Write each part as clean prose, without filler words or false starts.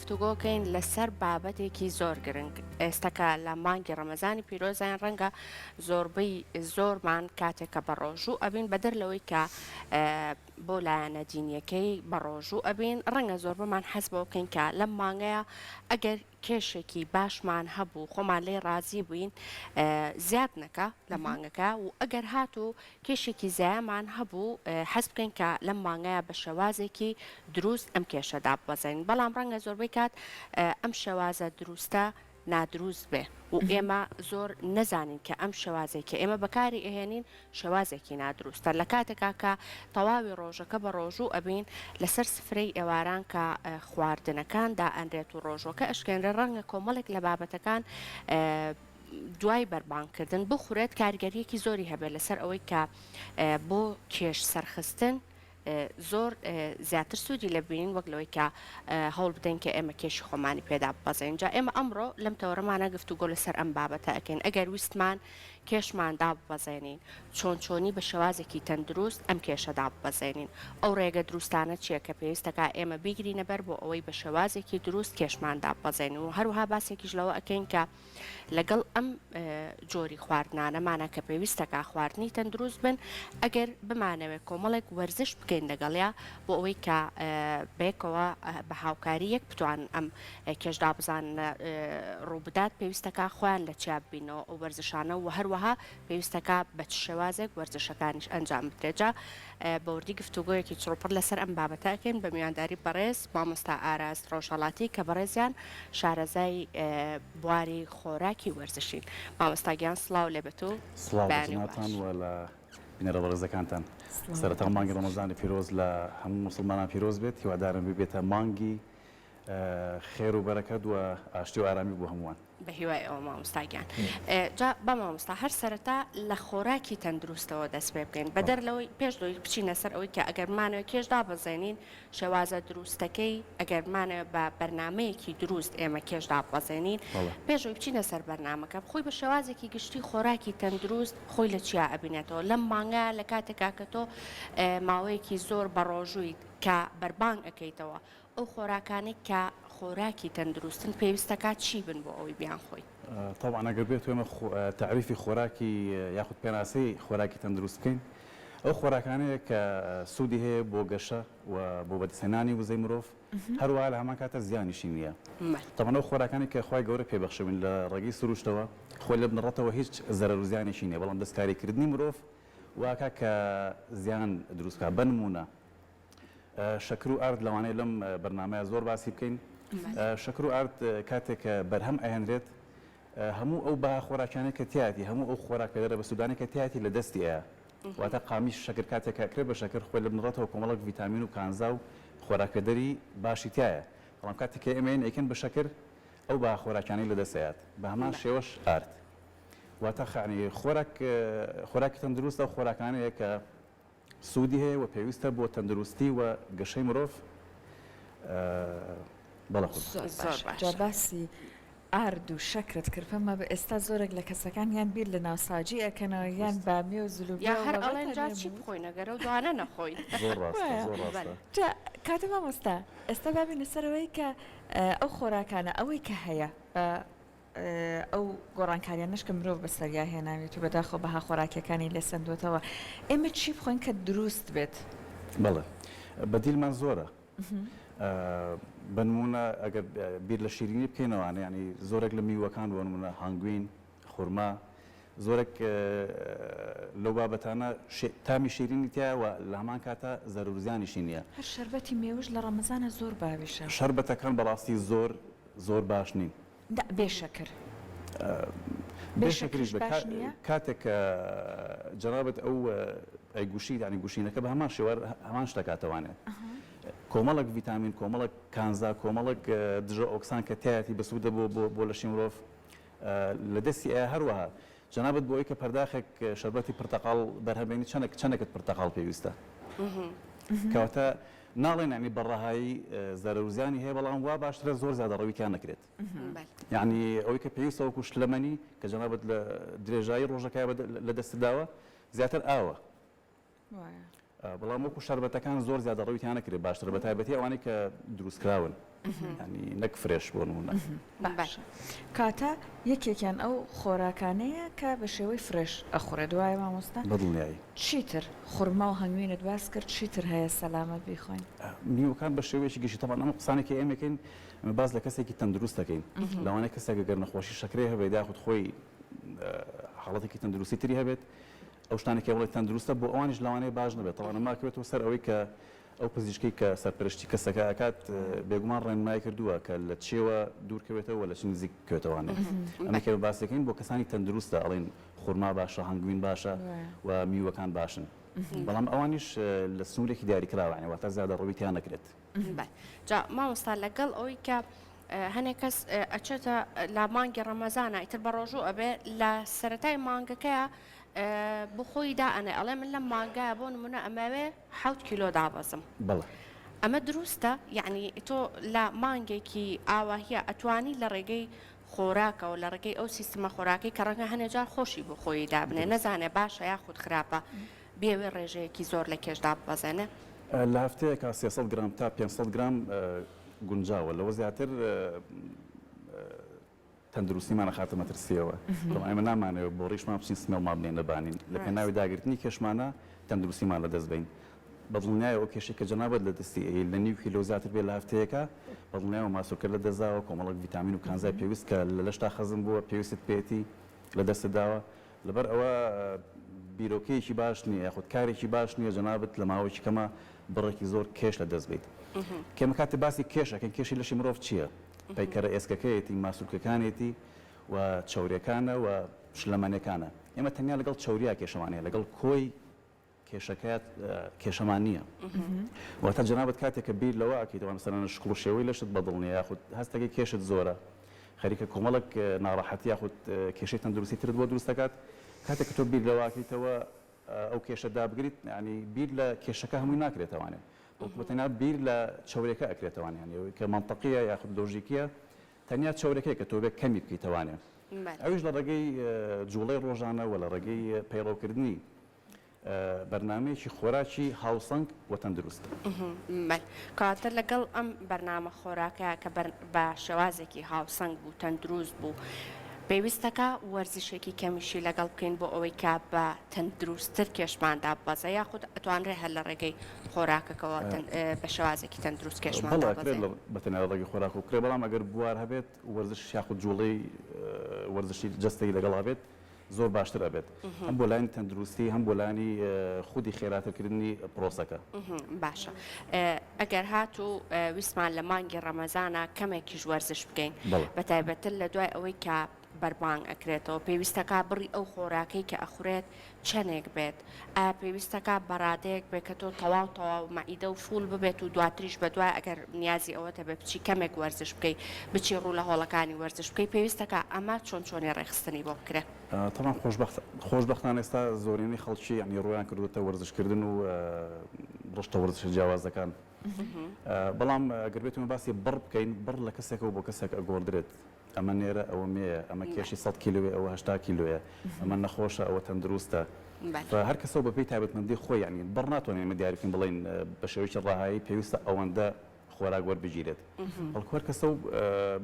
گفتوگۆکەین لەسەر بابەتێکی زۆر گرنگ ئێستاکە لە مانگی ڕەمەزانی پیرۆزیان ڕەنگە زۆربەی زۆرمان کاتێکە بە ڕۆژوو ئەبین بەدەر لەوەی کە بۆ لایەنە دینیەکەی بە ڕۆژوو ئەبین ڕەنگە زۆر بمان حەز بۆ بکەین کە لەم مانگەیە ئەگەر کێشێکی باشمان هەبوو خۆمان لێ ڕازی بووین زیاد نەکە لە مانگەکە و ئەگەر هاتوو کێشێکی زایەمان هەبوو حەز بکەین کە لەم مانگەیە بە شێوازێکی دروست ئەم کێشەدا بوەزین بەڵام ڕەنگە زۆربەی کات ئەم شێوازە دروستە نادروست بێ و ئێمە زۆر نەزانین کە ئەم شێوازێک کە ئێمە بەکاری ئەهێنین شێوازێکی نادروستە لە کاتێکا کە تەواوی ڕۆژەکە بە ڕۆژوو ئەبین لەسەر سفرەی ئێواران کە خواردنەکاندا ئەنرێت و ڕۆژۆکە ئەشکێنرە ڕەنگە کۆمەڵێک لە بابەتەکان دوای بەربانکردن بخورێت کارگەریەکی زۆری هەبێت لەسەر ئەوەی کە بۆ کێش سەرخستن زۆر زیاتر سوودی لە بینین وەک لەوەی کە هەوڵ بدەین کە ئێمە کێشی خۆمانی پێدا ببەزین جا ئێمە ئەمڕۆ لەم تەورەمانە گفتوگۆ لەسەر ئەم بابەتە ئەکەین ئەگەر ویستمان کێشماندا ببەزێنین چۆنی بە شێوازێکی تەندروست ئەم کێشەدا ببەزێنین ئەو ڕێگە دروستانە چییە کە پێویستەکە ئێمە بیگرینە بەر بۆ ئەوەی بە شێوازێکی دروست کێشماندا ببەزێنین و هەروها باسێکیش لەوە ئەکەین کە لەگەڵ ئەم جۆری خواردنانەمانە کە پێویستەکە خواردنی تەندروست بن ئەگەر بمانەوێت کۆمەڵێک وەرزش بکەین لەگەڵیا بۆ ئەوەی کە بێکەوە بە هاوکاری یەک بتوان ئەم کێشدا بزان ڕووبدات پێویستەکە خۆیان لە چیاب بینەوە ئەو وەرزشانە و هەروەها پێویستەکە بە شێوازێک وەرزشەکانیش ئەنجام بدرێجا بەوردی گفتوگۆیەکی چڕپڕ لەسەر ئەم بابەتەکەین بە میوانداری بەڕێز مامۆستا ئاراست ڕۆژهەڵاتی کە بەڕێزیان شارەزای بواری خۆراکی وەرزشین مامۆستاگیان سڵاو لێبێت و سڵاوتان و لە بینەرە بەڕێزەکانتان سەرەتا مانگی ڕەمەزانی پیرۆز لە هەموو مسلمانان پیرۆز بێت هیوادارم ببێتە مانگی خێر و بەرەکەت و ئاشتی و ئارامی بۆ هەمووان بە هیوای ئەوە مامۆستاگیان جا بە مامۆستا هەر سەرەتا لە خۆراکی تەندروستەوە دەست پێ بکەین بەدەر لەوەی پێش دۆی بچینە سەر ئەوەی کە ئەگەرمانەوە کێشدا بەزێنین شێوازە دروستەکەی ئەگەرمانە بە بەرنمەیەکی دروست ئێمە کێشدا بەزێنین پێشەوەی بچینە سەر بەرنمەکە خۆی بە شێوازێکی گشتی خۆراکی تەندروست خۆی لە چیا ئەبینێتەوە لەم مانگە لە کاتێکا کە تۆ ماوەیەکی زۆر بەڕۆژووی کە بەربان ئەەکەیتەوە ئەو خۆراکانی کە خۆراکی تەندروستن پێویستەکە چی بن بۆ ئەوەی بیان خۆی طبعا ئەگەر بێت ئێمە تعریفی خۆراکی یاخود پێناسەی خۆراکی تەندروست بکەین ئەو خۆراکانەیە کە سوودی هەیە بۆ گەشە و بۆ بەدەستهێنانی وزەی مرۆڤ هەروەها لە هەمان کاتە زیانیشی نییە طبعا ئەو خۆراکانی کە خوای گەورە پێبەخشەوین لە ڕێگەی سروشتەوە خۆی لە بنەڕەتەوە هیچ زەرەر و زیانیشی نییە بەڵام دەستکاریکردنی مرۆڤ واکە کە زیان دروستکە بنمونە شەکر و ئارد لەوانەیە لەم بەرنامەیە زۆر باسی بکەین شەکر و ئارد کاتێک بەرهەم ئەهێنرێت هەموو ئەو بە خۆراکیانەی کە تایەتی هەموو ئەو خۆراک پێدەرە بە سوودانی کە تایەتی لە دەستی ئەیە واتە قامیش شەکر کاتێک کەکرێت بە شەکر خۆی لە بنڕێتەوە کۆمەڵک ڤیتامین و کانزا و خۆراکپێدەری باشی تایە بەڵام کاتێک کە ئێمە ئەیکەن بە شەکر ئەو بە خۆراکیانەی لە دەستەیات بە هەمان شێوەش ئارد واتە خانی خۆراکی تەندروستە و خۆراکانەیە کە سوودی هەیە و پێویستە بۆ تەندروستی و گەشەی مرۆڤ بەڵە خۆ باسی ئارد و شەکرت کردمە بە ئێستا زۆرێک لە کەسەکان یان بیر لە ناوساجی ئەکەنەوە یان بامی و زلوبیا یا هەر ئەڵێن جا چی بخۆین ئەگەرە و دوانە نەخۆین کاتە مامۆستا ئێستا بابینە سەرەوەی کە ئەو خۆراکانە ئەوەی کە هەیە ئەو گۆڕانکاریانش کە مرۆڤ بەسەریا هێناوێت و بەداخۆ بەها خۆراکیەکانی لێ سندوێتەوە ئێمە چی بخۆین کە دروست بێت بەڵێ بەدیلمان زۆرە بنمونە ئەگەر بیر لە شیرینی بکەینەوەوانە ینی زۆرێک لە میوەکان بۆ نمونە هەنگوین خورما زۆرێک لەو بابەتانە تامی شیرینی تایەوە لە هەمان کاتە زەرورزیانیشی نییە هەر شەربەتی مێوش لە ڕەمەزانە زۆر باویشە شەربەتەکان بەڕاستی زۆر باش نین بێشەکر بێشەکریش کاتێک جەنابەت ئەو ئەیگوشی ینی گوشینەکە بە هەمان شێوە هەمان شتەکاتەوانێت کۆمەڵک ڤیتامین کۆمەڵک کانزا کۆمەڵک دژە ئۆکسان کە تایەتی بەسوودە بۆ لەشی مرۆڤ لە دەستی ئەیە هەروەها جەنابەت بۆ ئەوەی کە پەرداخێک شەربەتی پرتەقاڵ بەرهەمێنی چەندێکت پرتەقاڵ پێویستە کەواتە ناڵێن ینی بەڕەهایی زەرەوزیانی هەیە بەڵام وا باشترە زۆر زیادە ڕەویتیان نەکرێت یعنی ئەوەی کە پێویستە وەکو شلەمەنی کە جەنابەت لە درێژایی ڕۆژەکەی لە دەستداوە زیاتر ئاوە بەڵام وەکو شەربەتەکان زۆر زیادە ڕەویتیان نەکرێت باشتر بە تایبەتی ئەوانەی کە دروستکراون ینی نەک فرێش بۆ نمونە. باش کاتە یەکێکیان ئەو خۆراکانەیە کە بە شێوەی فرێش ئەخورێ دوایە مامۆستا بەدڵنیایی چیتر خورما و هەنگوینت باس کرد چیتر هەیە سەلامەت بیخۆین میوەکان بە شێوەیەکی گشتی تەمان ئەمە قسانێکی ئێمەکەین ئەمە باز لە کەسێکی تەندروست دەکەین لەوانەیە کەسێک گەر نەخۆشی شەکرێ هەبێت یاخود خۆی حاڵەتێکی تەندروستی تری هەبێت ئەو شتانێکی وڵی تەندروستە بۆ ئەوانیش لەوانەیە باش نەبێت تەوانە ماکەوێتەوە سەر ئەوەی کە ئەو پزیشکی کە سەرپەرشتی کەسەکە ئەکات بێگومان ڕێنمای کردووە کە لە چێوە دوورکەوێتەوە لە چ نزیک کەوێتەوانێ ئەمەکە باسەکەین بۆ کەسانی تەندروستە ئەڵێن خورما باشە هەنگوین باشە و میوەکان باشن بەڵام ئەوانیش لە سنوورێکی دیاریکراوە واتە زیادە ڕەویتیان نەکرێت. جا مامۆستا لەگەڵ ئەوەی کە هەنێک کەس ئەچێتە لە مانگی ڕەمەزانە ئیتر بە ڕۆژوو ئەبێ لە سەرەتای مانگەکەیە بخۆی دائەنێ ئەڵێ من لەم مانگایە بۆ نمونە ئەمەوێ 7 کیلۆ دابەزم. بەڵێ ئەمە دروستە یعنی تۆ لە مانگێکی ئاواهیە ئەتوانی لە ڕێگەی خۆراکەوە لە ڕێگەی ئەو سیستمە خۆراکی کە ڕەنگە هەنێجار خۆشی بۆ خۆی دابنێ نەزانێ باشە یاخود خراپە بێوێ ڕێژەیەکی زۆر لە کێشدا ببەزێنێ لە هەفتەیەکە 300 گرام تا 500 گرام گونجاوە لەوە زیاتر تەندروستیمانە خاتە مەترسیەوە ئەمە نامانەوە بۆ ڕیشمان بچین سمێڵ بنێن نەبانین لە پێناوی داگرتنی کێشمانە تەندروستیمان لە دەست بین بەدڵنیایە ئەو کێشەی کە جەنابەت لە دەستی لە نیو کیلۆ زیاتر بێت لە هەفتەیەکە بەدڵنیایەوە ماسوولکە لە دەستداوە کۆمەڵک ڤیتامین و کانزای پێویست کە لە لەشتا خەزم بووە پێویستت پێێتی لە دەستداوە لەبەر ئەوە بیرۆکەیەکی باش نییە یاخود کارێکی باش نییە جەنابەت لە ماوەیەکی کەمە بڕێکی زۆر کێش لە دەست بیت کێمە کاتێ باسی کێشەکەن کێشی لەشی مرۆڤ چییە؟ پەیکەرە ئێسکەکەیەتی ماسوولکەکانێتی و چاوریەکانە و شلەمانەکانە ئێمە تەنیا لەگەڵ چاوریا کێشەمانەیە لەگەڵ کۆی کێشەکەات کێشەمان نییە واتە جەنابەت کاتێک کە بیر لەوە ئەکەیتەوە مەسەلەن شکڵ و شێوەی لەشت بەدڵنیە یاخود هەستەکەی کێشت زۆرە خەریکە کۆمەڵک ناڕەحەتی یاخود کێشەی تەندروستی ترت بۆ دروست دەکات کاتێک کە تۆ بیر لەوە ئەکەیتەوە ئەو کێشە دابگریت ینی بیر لە کێشەکە هەمووی ناکرێتەوانێت بەتەنیا بیر لە چاورێکە ئەکرێتەوانیان کە منطقیە یاخود لۆژیکیە تەنیا چاورەکەی کە تۆ بێ کەمی بکەیتەوانێت ئەویش لە ڕێگەی جوڵەی ڕۆژانە و لە ڕێگەی پەیڕەوکردنی بەرنامەیەکی خۆراکی هاوسەنگ و تەندروست کاتر لەگەڵ ئەم بەرنامە خۆراکەیە کە بە شێوازێکی هاوسەنگ بوو تەندروست بوو پێویستەکە وەرزشێکی کەمیشی لەگەڵ بکەین بۆ ئەوەی کا بە تەندروستتر کێشماندا بەزە یاخود ئەتوانرێ هەر لە ڕێگەی خۆراکەکەەوە بە شێوازێکی تەندروست کێشماندا بەتەنیا ڕێگەی خۆراک و کرێ بەڵام ئەگەر بوار هەبێت وەرزش یاخود جوڵەی وەرزشی جەستەی لەگەڵ هەبێت زۆر باشتر ئەبێت هەم بۆ لایانی تەندروستی هەم بۆ لایانی خودی خێراتەکردنی پرۆسەکە باشە ئەگەر هات و ویسمان لە مانگی ڕەمەزانە کەمێکیش وەرزش بکەین بە تایبەتر لە دوای ئەوەی کە بەربانگ ئەکرێتەوە پێویستەکە بڕی ئەو خۆراکەی کە ئەخورێت چەندێک بێت ئایا پێویستەکە بەڕادەیەک بێت کە تۆ تەواو تەواو مەعیدە و فول ببێت و دواتریش بە دوای ئەگەر نیازی ئەوەتە بێ بچی کەمێک وەرزش بکەیت بچی ڕوو لە هۆڵەکانی وەرزش بکەیت پێویستەکە ئەمە چۆنی ڕێخستنی بۆ بکرێت تەمان خۆشبەختان ئێستا زۆرینەی خەڵکی ینی ڕۆیان کردوتە وەرزشکردن و ڕشتە وەرزش جیاوازەکان بەڵام ئەگەر بێتمە باسی بڕ بکەین بڕ لە کەسێکەوە بۆ کەسێک ئەگۆڕدرێت ئەمە نێرە ئەوە مێە ئەمە کێشی 100 کیلوێ ئەوە 80 کیلوە ئەمە نەخۆشە ئەوە تەندروستە هەر کەسەوە بەپێی تایبەتمەندی خۆی ینی بڕ ناتوانین ئمە دیاریکەین بڵین بە شێوەیەکی ڕاهایی پێویستە ئەوەندە خۆراک وەربگیرێت بەڵکو هەر کەسە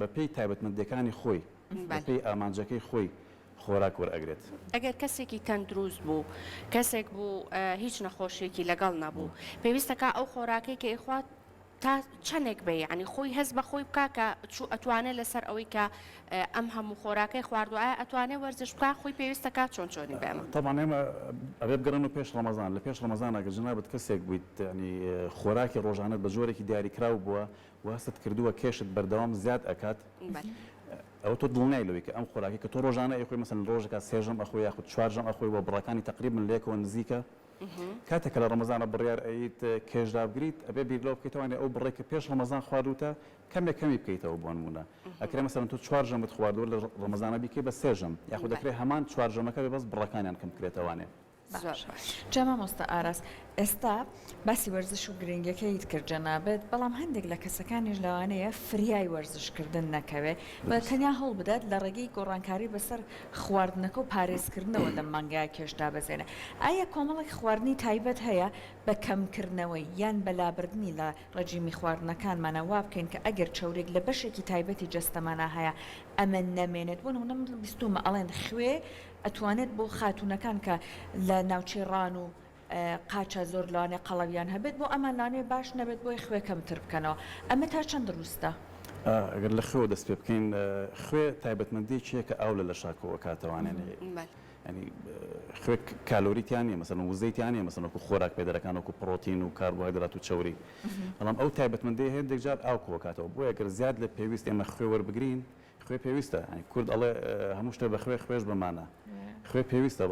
بەپێی تایبەتمەندیەکانی خۆی بەپێی ئامانجەکەی خۆی خۆراک وەرئەگرێت ئەگەر کەسێکی تەندروست بوو کەسێک بوو هیچ نەخۆشیێکی لەگەڵ نەبوو پێویستەکە ئەو خۆراکەی کە ئیخوات تا چەندێک بێ ینی خۆی هەز بە خۆی بکە کە ئەتوانێت لەسەر ئەوەی کە ئەم هەموو خۆراکەی خواردوایە ئەتوانێت وەرزش بکە خۆی پێویستەکە چۆنی بێمە تەمان ئێمە ئەبێ بگەڕن و پێش ڕەمەزان لە پێش ڕەمەزان ئەگەر جەنابەت کەسێک بوویت ینی خۆراکی ڕۆژانەت بە جۆرێکی دیاریکراو بووە وەستت کردووە کێشت بەردەوام زیاد ئەکات ئەو تۆ دڵنیای لەوەی کە ئەم خۆراکی کە تۆ ڕۆژانە ئەخۆی مەسەن ڕۆژێکە سێژەم ئەخۆی یاخود چوارژەم ئەخۆی بۆ بڕەکانی تقریبن لێکەوە نزیکە کاتێکە لە ڕەمەزانە بڕیار ئەیت کێشدا بگریت ئەبێ بیرلەوە بکەیتەوە ئەو بڕێک کە پێش ڕەمەزان خواردوتە کەمێک کەمی بکەیتەوە بۆ نمونە ئەکرێ مەسەن تۆ چوارژەمت خواردووە لە ڕەمەزانە بیکەی بە سێژەم یاخود دەکرێت هەمان چوارژەمەکە بێ بەس بڕەکانیان کەم بکرێتەوانێ جەما مۆستا ئاراس ئێستا باسی وەرزش و گرنگەکەیت کرد جەنابێت بەڵام هەندێک لە کەسەکانیش لەوانەیە فریای وەرزشکردن نەکەوێت بە تەنیا هەڵ بدات لە ڕێگەی گۆڕانکاری بەسەر خواردنەکە و پارێزکردنەوە لەم مانگای کێشدا بەزێنە ئایا کۆمەڵێک خواردنی تایبەت هەیە بە کەمکردنەوەی یان بەلابردنی لە ڕەجیمی خواردنەکانمانە وا بکەین کە ئەگەر چاورێک لە بەشێکی تایبەتی جەستەمانە هەیە ئەمە نەمێنێت بۆ نمونە بیستومە ئەڵێن خوێ ئەتوانێت بۆ خاتونەکان کە لە ناوچەی ڕان و قاچە زۆر لەوانێ قەڵەویان هەبێت بۆ ئەمان لەوانێ باش نەبێت بۆی خوێ کەمتر بکەنەوە ئەمە تا چەند دروستە؟ ئەگەر لە خوێ دەست پێ بکەین خوێ تایبەتمەندی چیە کە ئاو لە شاکەوە کاتەوانێنێ ینی خوێ کالۆریتیان نیە مەسەڵەن وزەیتیان نیە مەسەڵەن وەکو خۆراک پێدەرەکان وەکو پڕۆتین و کاربۆهایدرات و چەوری بەڵام ئەو تایبەتمەندی هەیە هەندێک ئاو کۆکاتەوە بۆ ئەگەر زیاد لە پێویست ئێمە خوێ وەربگرین خوێ پێویستە ینی کورد ئەڵێ هەموو شتە بە خوێ خوێش بمانە خوێ پێویستە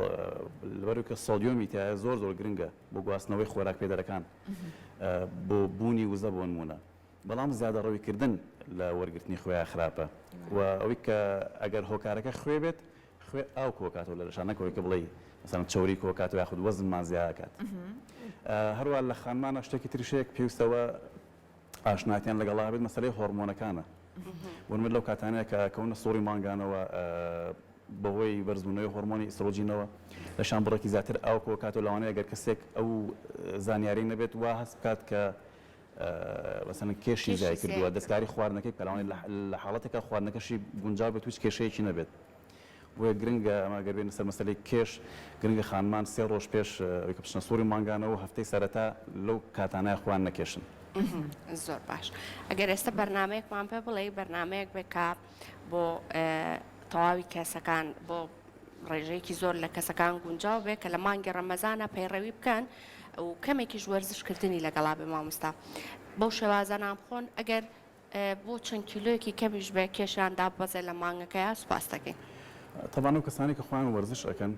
لەبەرەوەی کە سۆدیۆمی تایە زۆر گرنگە بۆ گواستنەوەی خۆراک پێدەرەکان بۆ بوونی وزە بۆ نمونە بەڵام زیادە ڕەویکردن لە وەرگرتنی خوێ خراپە و ئەوەی کە ئەگەر هۆکارەکە خوێ بێت خوێ ئاو کۆکاتەوە لە شانەکەوەی کە بڵێ مەسەڵەن چەوری کۆکاتەوە یاخود وەزنمان زیادەکات هەروە لە خانمانە شتێکی تریشەیەک پێویستەوە ئاشنایەتیان لەگەڵا بێت مەسەلەی هۆرمۆنەکانە بۆ نمونە لەو کاتانەیە کە کەونە سۆڕی مانگانەوە بەهۆی بەرزبوونەوەی هۆرمۆنی ئیسترۆجینەوە لە شامبڕێکی زیاتر ئاو کۆکاتەوە لەوانەیە ئەگەر کەسێک ئەو زانیاری نەبێت وا هەست بکات کە مثلا کێشی زای کردووە دەستکاری خواردنەکەی پەلوانی لە حاڵەتێکە خواردنەکەشی گونجاو بێت هیچ کێشەیەکی نەبێت بۆیە گرنگە ئەمە گەر بێنە سەر مەسەلەی کێش گرنگە خانمان 3 ڕۆژ پێش کە بچنە سووری مانگانەوە هەفتەی سەرەتا لەو کاتانای خوان نەکێشن. زۆر باش ئەگەر ئێستا بەرنمەیەکمان پێ بڵێ بەرنمەیەک بێکا بۆ تەواوی کەسەکان بۆ ڕێژەیەکی زۆر لە کەسەکان گونجاو بێ کە لە مانگی ڕەمەزانە پەیڕەوی بکەن و کەمێکیش وەرزشکردنی لەگەڵا بێ مامۆستا بەو شێوازە نامخۆن ئەگەر بۆ چەند کیلۆیەکی کەمیش بێ کێشیان دابەزێ لە مانگەکەیە سوپاس دەکەین. طبعا ئەو کەسانی کە خۆیان وەرزش ئەکەن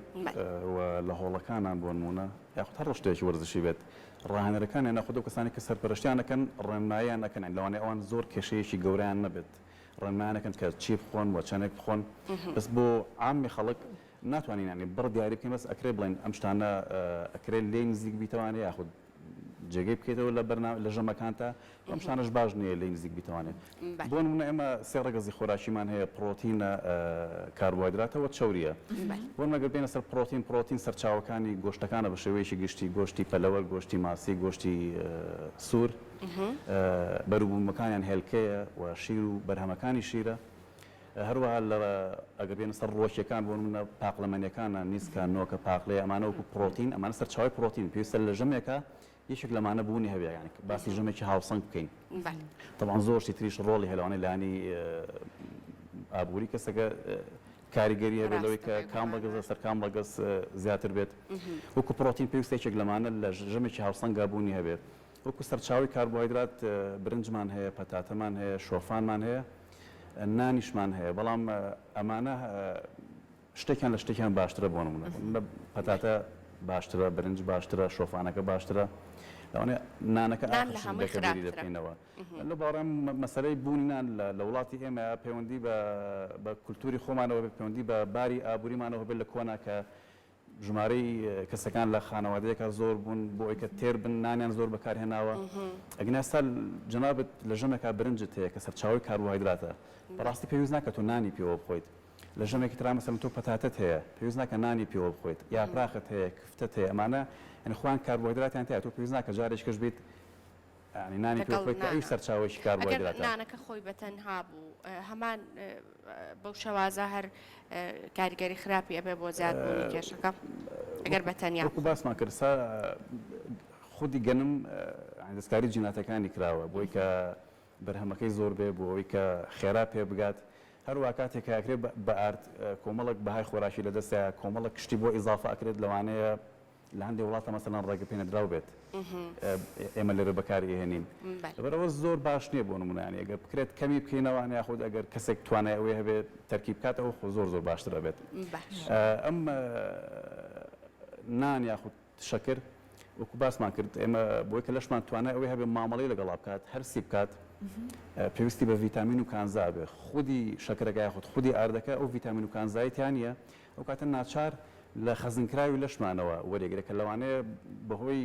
و لە هۆڵەکانان بۆ نمونە یاخود هەر شتێکی وەرزشی بێت ڕاهێنەرەکانیان ناخود ئەو کەسانی کە سەرپەرشتیان ئەەکەن ڕێنماییان ئەەکەن لەوانەیە ئەوان زۆر کێشەیەکی گەوریان نەبێت ڕێنمایانەکەن کە چی بخۆن و چەندێک بخۆن بەس بۆ عامی خەڵک ناتوانین ینی بڕ دیاری بکەین بەس ئەکرێ بڵێن ئەم شتانە ئەکرێ لێ نزیک بیتەوانێ یاخود جێگەی بکەیتەوە لە ژەمەکانتە ئەم شتانەش باش نییە لێ نزیک بیتەوانێت بۆ نمونە ئێمە 3 ڕێگەزی خۆراکیمان هەیە پڕۆتینە کاربۆهایدراتەوە چەوریە بۆ مەگەر بێنە سەر پڕۆتین سەرچاوەکانی گۆشتەکانە بە شێوەیەکی گشتی گۆشتی پەلەوە گۆشتی ماسی گۆشتی سوور بەروبوومەکانیان هێلکەیە و شیر و بەرهەمەکانی شیرە هەروەها ئەگەر بێنە سەر ڕۆشیەکان بۆ نمونە پاقلەمەنیەکانە نیسکە نۆکە پاقلێ ئەمانە وەکو پڕۆتین ئەمانە سەرچاوی پڕۆتین پێویستە لە ژەمێکە یەکێک لەمانە بوونی هەبێ یعنی باسی ژەمێکی هاوسەنگ بکەین طبعا زۆرشی تریش ڕۆڵی هەلوانەی لانی ئابووری کەسەکە کاریگەری هەبێت لەوەی کە کام بەگەز سەر کام بەگەز زیاتر بێت وەکو پڕۆتین پێویستێکێک لەمانە لە ژەمێکی هاوسەنگا بوونی هەبێت وەکو سەرچاوی کاربۆهایدرات برنجمان هەیە پەتاتەمان هەیە شۆفانمان هەیە نانیشمان هەیە بەڵام ئەمانە شتێکیان لە شتێکیان باشترە بۆ نمونە پەتاتە باشترە برنج باشترە شۆفانەکە باشترە لەوانەیە نانەکە ئاخری دەکەینەوە لە باڕێم مەسەلەی بوونی نان لە وڵاتی ئێمە پەیوەندی بە کولتوری خۆمانەوە پەیوەندی بە باری ئابووریمانەوە بێت لە کۆنا کە ژمارەی کەسەکان لە خانەوادەیەکە زۆر بوون بۆ ئەوەی کە تێر بن نانیان زۆر بەکارهێناوە ئەگەن ئێستا جەنابەت لە ژەمێکا برنجت هەیە کە سەرچاوی کاربۆهایدراتە بەڕاستی پێویست ناکە تۆ نانی پێوە بخۆیت لە ژەمێکی ترا مەسەڵەن تۆ پەتاتت هەیە پێویست ناکە نانی پێوە بخۆیت یا پراخت هەیە کفتت هەیە ئەمانە یعنی خۆیان کاربۆهایدراتیان هەیە تۆ پێویست ناکە جارێکیش بیت ینی نانی پێ بخۆیت کە ئەوی سەرچاوەیەکی کاربۆهایدراتە نانەکە خۆی بەتەنها بوو هەمان بەو شەوازە هەر کاریگەری خراپی ئەبێ بۆ زیادبوونی کێشەکە ئەگەر بەتەنیا وەکو باسمان کرد خودی گەنم دەستکاری جیناتەکانی کراوە بۆی کە بەرهەمەکەی زۆر بێ بۆ ئەوەی کە خێرا پێ بگات هەروە کاتێک ئەکرێت بە ئارد کۆمەڵک بەهای خۆراکی لەدەستە کۆمەڵک کشتی بۆ ئیزافە ئەکرێت لەوانەیە لە هەندێک وڵاتە مەسەڵەن ڕێگە پێنەدراو بێت ئێمە لێرە بەکاری هێنین لەبەرەوە زۆر باش نییە بۆ نمونانی ئەگەر بکرێت کەمی بکەینەوە یاخود ئەگەر کەسێک توانای ئەوەی هەبێت تەرکیب بکاتەوە خۆ زۆر باشترە بێت ئەم نان یاخود شەکر وەکو باسمان کرد ئێمە بۆی کە لەشمان توانای ئەوەی هەبێت مامەڵەی لەگەڵا بکات هەرسی بکات پێویستی بە ڤیتامین و کانزا بێ خودی شەکرەکە یاخود خودی ئاردەکە ئەو ڤیتامین و کانزایەتیان نیە ئەو کاتە ناچار لە خەزنکراوی لەشمانەوە وەرێگرێکە لەوانەیە بەهۆی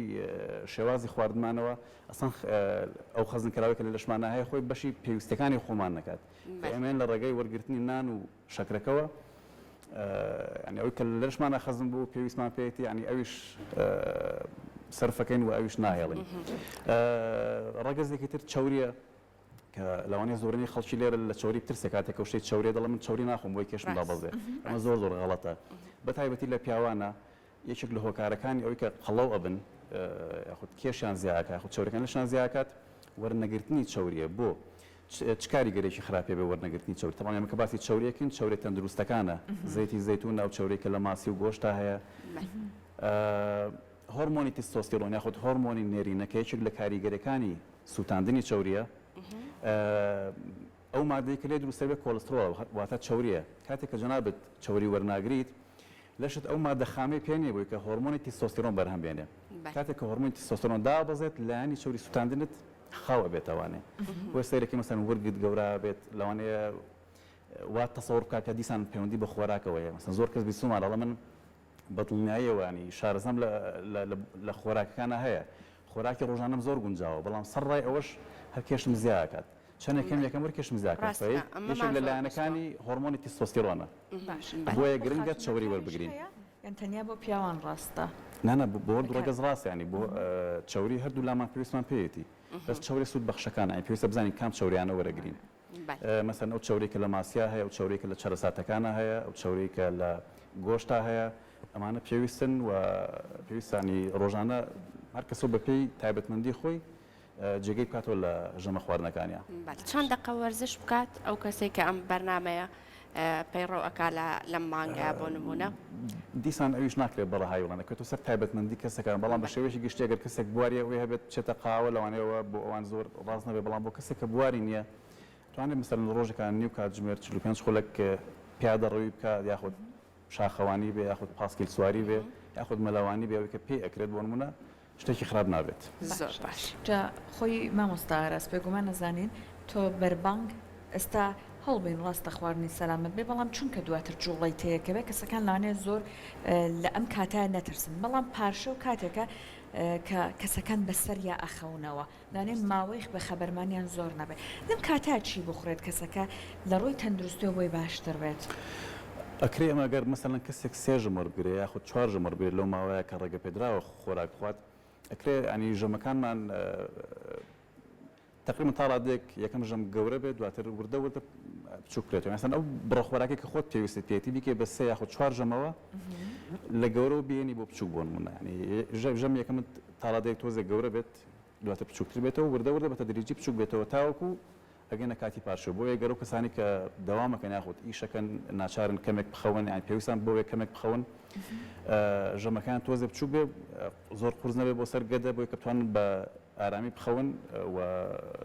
شێوازی خواردمانەوە ئەسان ئەو خەزنکراوێکە لە لەشمانە هەیە خۆی بەشی پێویستەکانی خۆمان نەکات ئێمەن لە ڕێگەی وەرگرتنی نان و شەکرەکەەوە ینی ئەوی کە لە لەشمانە خەزم بوو پێویستمان پێێتی ینی ئەویش سەرفەکەین و ئەویش ناهێڵین ڕەگەزێکی تر چوریە کە لەوانەیە زۆرنی خەڵکی لێرە لە چوری ترسێک کاتێکە شتێک چورێ دەڵێ من چوری ناخۆم بۆی کێشم دابەزێ ئەمە زۆر غەڵەتە بەتایبەتی لە پیاوانە یەکێک لە هۆکارەکانی ئەوەی کە قەڵەو ئەبن یاخود کێشیان زیاکە یاخود چاوریەکان لەشان زیاکات وەرنەگرتنی چوریە بۆ چ کاریگەرێکی خراپێ بێ وەرنەگرتنی چوری تەمام ئێمە کە باسی چوریەکەین چورێک تەندروستەکانە زەیتی زەیتون ناو چورێکە لە ماسی و گۆشتا هەیە هۆرمۆنی تستۆستیرۆن یاخود هۆرمۆنی نێرینەکە یەکێک لە کاریگەرەکانی سوتاندنی چوریە ئەو مادەی کە لێ دروستە بێ کۆلسترۆڵ واتە چوریە کاتێک کە جەنابەت چوری وەرناگریت لەشت ئەو مادە خامەی پێ نییە بۆی کە هۆرمۆنی تستۆستیرۆن بەرهەم بێنێ کاتێک کە هۆرمۆنی تستۆستیرۆن دابەزێت لایانی چوری سوتاندنت خاوە بێتەوانێ بۆ سەیرێکی مەسەن وەرگت گەورە بێت لەوانەیە وات تەسەوڕ بکات کە دیسان پەیوەندی بە خۆراکەوەیە مەسەن زۆر کەس بیستومان دەڵێ من بەدڵنیاییەوە ینی شارەزەم لە خۆراکەکانە هەیە خۆراکی ڕۆژانەم زۆر گونجاوە بەڵام سەرڕای ئەوەش هەر کێشم زیاکات چەندێکم یەکەم وەر کێشم زیاکات یەکێک لە لایەنەکانی هۆرمۆنی تستۆستیرۆنە بۆیە گرنگە چوری وەربگرین یان تەنیا بۆ پیاوان ڕاستە نانە بۆ ڕەگەز ڕاست ینی بۆ چوری هەردوو لامان پێویستمان پێیەتی بەس چوری سوود بەخشەکان ئەین پێویستە بزانین کام چوریانە وەرەگرین مەسەن ئەو چورێکە لە ماسیا هەیە ئەو چورێکە لە چەرەساتەکانە هەیە ئەو چورێکە لە گۆشتا هەیە ئەمانە پێویستن و پێویستانی ڕۆژانە هەر کەسە بەپێی تایبەتمەندی خۆی جێگەی بکاتەوە لە ژەمە خواردنەکانیان چەند دقە وەرزش بکات ئەو کەسێک کە ئەم بەرنامەیە پەیڕۆ ئەکا لەم مانگەیە بۆ نمونە دیسان ئەویش ناکرێت بەڕەهای وڵانە کە تۆ سەر تایبەتمەندی کەسەکان بەڵام بە شێوەیەکی گشتی ئەگەر کەسێک بوارە ئەوەی هەبێت چێتە قاوە لەوانەیەوە بۆ ئەوان زۆر ڕاست نەبێت بەڵام بۆ کەسێک کە بواری نییە توانێت مەسەرن ڕۆژێکان نیو کاتژمێر 45 خولەک پیادە ڕەوی بکات یاخود شاخەوانی بێ یاخود پاسکیل سواری بێ یاخود مەلەوانی بێ ئەوەی کە پێی ئەکرێت بۆ نمونە شتێکی خراپ نابێت زۆر باش جا خۆی مامۆستا ئاراس بێگومان نەزانین تۆ بەربانگ ئێستا هەڵبین ڕاستە خواردنی سەلامت بێ بەڵام چونکە دواتر جوڵی تەیەکە بێ کەسەکان لەوانەیە زۆر لە ئەم کاتە نەترسن بەڵام پارشە و کاتێکە کە کەسەکان بەسەر یا ئەخەونەوە دانێ ماوەی بە خەبەرمانیان زۆر نەبێت دەم کاتە چی بخورێت کەسەکە لە ڕۆی تەندروستیەوە بۆی باشتر بێت ئەکرێ ئەمە گەر مەسەلەن کەسێک سێ ژەمەڕ بگرێ یاخود چوار ژەمەڕ بگرێت لەو ماوەیە کە ڕێگە پێدراوە خۆراک بخوات ئەکرێ ئەنی ژەمەکانمان تقریبا تا ڕادێک یەکەم ژەم گەورە بێت دواتر وردە بچووک بێتەوە مەسەن ئەو بڕەخۆراکی کە خۆت پێویستت پێێتی بیکێ بە سێ یاخود چوار ژەمەوە لە گەورە بێنی بۆ بچووک بۆ نمونە ینی ژەم یەکەمت تا ڕادێک تۆزێک گەورە بێت دواتر بچووکتر بێتەوە وردە بە تەدریجی بچووک بێتەوە تاوەکو ئەگەنە کاتی پاشە بۆ گەرە و کەسانی کە دەوامەکەن یاخود ئیشەکەن ناچارن کەمێک بخەون یان پێویستان بۆ کەمێک بخەون ژەمەکان تۆزێ بچوو بێ زۆر قورس نەبێ بۆ سەر گەدە بۆی کە بتوانن بە ئارامی بخەون و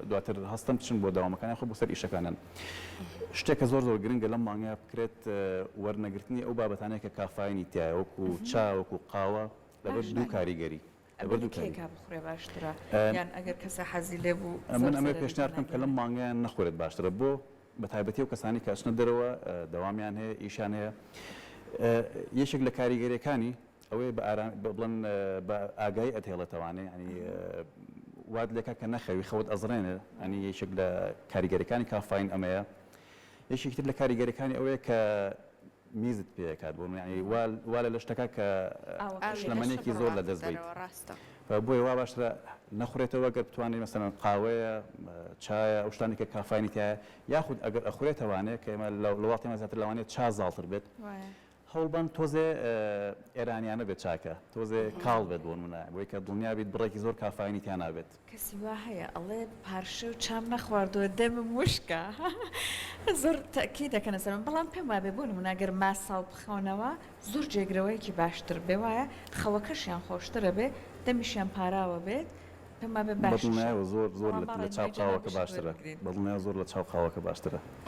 دواتر هەستم بچن بۆ داوامەکانی خۆ بۆ سەر ئیشەکانن شتێکە زۆر گرنگە لەم مانگەیە بکرێت وەرنەگرتنی ئەو بابەتانەیە کە کافاینی تایە وەکو چا وەکو قاوە لەبەر دوو کاریگەری کێکا بخورێ باشترە یان ئەگەر کەسە حەزی لێ بوو من ئەمە پێشنیار بکەم کە لەم مانگەیان نەخورێت باشترە بۆ بە تایبەتی و کەسانی کە ئەچنە دەرەوە دەوامیان هەیە ئیشان هەیە یەکێک لە کاریگەریەکانی ئەوەی بڵێن بە ئاگایی ئەتێڵێتەوانێ ینی واد لێکە کە نەخەوی خەوت ئەزڕێنێ ئەنی یەکێک لە کاریگەریەکانی کافاین ئەمەیە یەکێکتر لە کاریگەریەکانی ئەوەیە کە میزت پێکات بۆ ینی والە لە شتەکە کە شلەمەنێکی زۆر لە دەست بیت بۆی وا باشترە نەخورێتەوە گەر بتوانێت مەسەن قاوەیە چایە ئەو شتانی کە کافاینی تایە یاخود ئەگەر ئەخورێتەوانێت کە ئێمە لە وڵاتی زیاتر لەوانێت چا زاڵتر بێت هەوڵبان تۆزێ ئێرانیانە بێت چاکە تۆزێ کاڵ بێت بۆ نمونە بۆی کە دڵنیا بیت بڕێکی زۆر کافاینی تیان نابێت کەسی وا هەیە ئەڵێ پارشە و چام نەخواردووە دەمە مشکە زۆر تەکی دەکەنە سەرم بەڵام پێم وابێ بۆ نمونە ئەگەر ماسا و بخەونەوە زۆر جێگرەوەیەکی باشتر بێ وایە خەوەکەشیان خۆشترە بێ دەمیشیان پاراوە بێت پێم وابێ باشترە زۆر لە چاو قاوەکە باشترە بەڵنیایە زۆر لە چاو قاوەکە باشترە